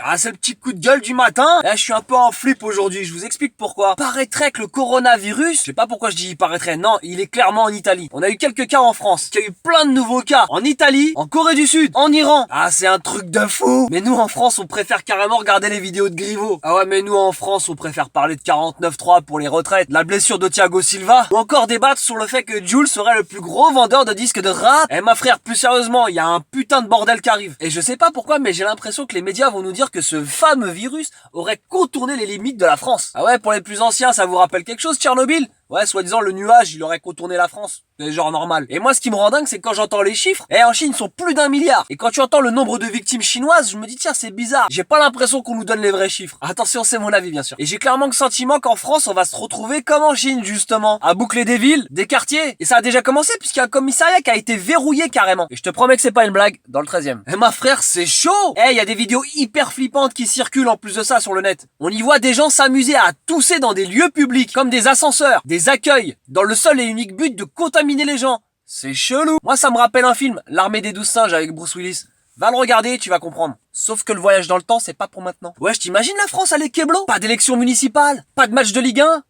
Ah, c'est le petit coup de gueule du matin. Là, je suis un peu en flip aujourd'hui. Je vous explique pourquoi. Paraîtrait que le coronavirus, je sais pas pourquoi je dis il paraîtrait. Non, il est clairement en Italie. On a eu quelques cas en France. Il y a eu plein de nouveaux cas en Italie, en Corée du Sud, en Iran. Ah, c'est un truc de fou. Mais nous, en France, on préfère carrément regarder les vidéos de Griveaux. Ah ouais, mais nous, en France, on préfère parler de 49.3 pour les retraites, la blessure de Thiago Silva, ou encore débattre sur le fait que Jul serait le plus gros vendeur de disques de rap. Eh, ma frère, plus sérieusement, il y a un putain de bordel qui arrive. Et je sais pas pourquoi, mais j'ai l'impression que les médias vont nous dire que ce fameux virus aurait contourné les limites de la France. Ah ouais, pour les plus anciens, ça vous rappelle quelque chose, Tchernobyl? Ouais, soi-disant, le nuage, il aurait contourné la France. C'est genre normal. Et moi, ce qui me rend dingue, c'est quand j'entends les chiffres, en Chine, ils sont plus d'1 milliard. Et quand tu entends le nombre de victimes chinoises, je me dis, tiens, c'est bizarre. J'ai pas l'impression qu'on nous donne les vrais chiffres. Attention, c'est mon avis, bien sûr. Et j'ai clairement le sentiment qu'en France, on va se retrouver comme en Chine, justement. À boucler des villes, des quartiers. Et ça a déjà commencé, puisqu'il y a un commissariat qui a été verrouillé carrément. Et je te promets que c'est pas une blague, dans le 13e. Eh, ma frère, c'est chaud! Il y a des vidéos hyper flippantes qui circulent en plus de ça sur le net. On y voit des gens s'amuser à tousser dans des lieux publics, comme des ascenseurs, des accueils, dans le seul et unique but de contaminer les gens. C'est chelou. Moi, ça me rappelle un film, L'armée des 12 singes avec Bruce Willis. Va le regarder, tu vas comprendre. Sauf que le voyage dans le temps, c'est pas pour maintenant. Ouais, je t'imagine la France à l'Ekeblo. Pas d'élection municipale, pas de match de Ligue 1.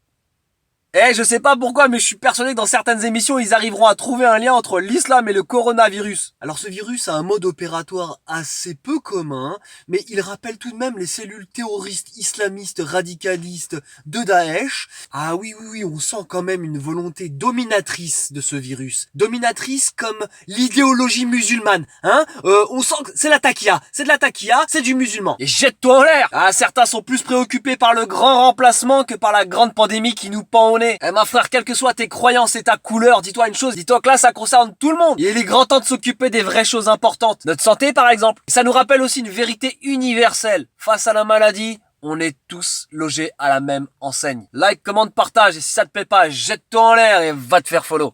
Je sais pas pourquoi, mais je suis persuadé que dans certaines émissions, ils arriveront à trouver un lien entre l'islam et le coronavirus. Alors ce virus a un mode opératoire assez peu commun, mais il rappelle tout de même les cellules terroristes islamistes radicalistes de Daesh. Ah oui, on sent quand même une volonté dominatrice de ce virus. Dominatrice comme l'idéologie musulmane, hein. On sent que c'est la taquilla, c'est de la taquilla, c'est du musulman. Et jette-toi en l'air. Ah, certains sont plus préoccupés par le grand remplacement que par la grande pandémie qui nous pend au nez. Ma frère, quelles que soient tes croyances et ta couleur, dis-toi une chose, dis-toi que là ça concerne tout le monde. Il est grand temps de s'occuper des vraies choses importantes. Notre santé par exemple. Ça nous rappelle aussi une vérité universelle. Face à la maladie, on est tous logés à la même enseigne. Like, commente, partage et si ça te plaît pas, jette-toi en l'air et va te faire follow.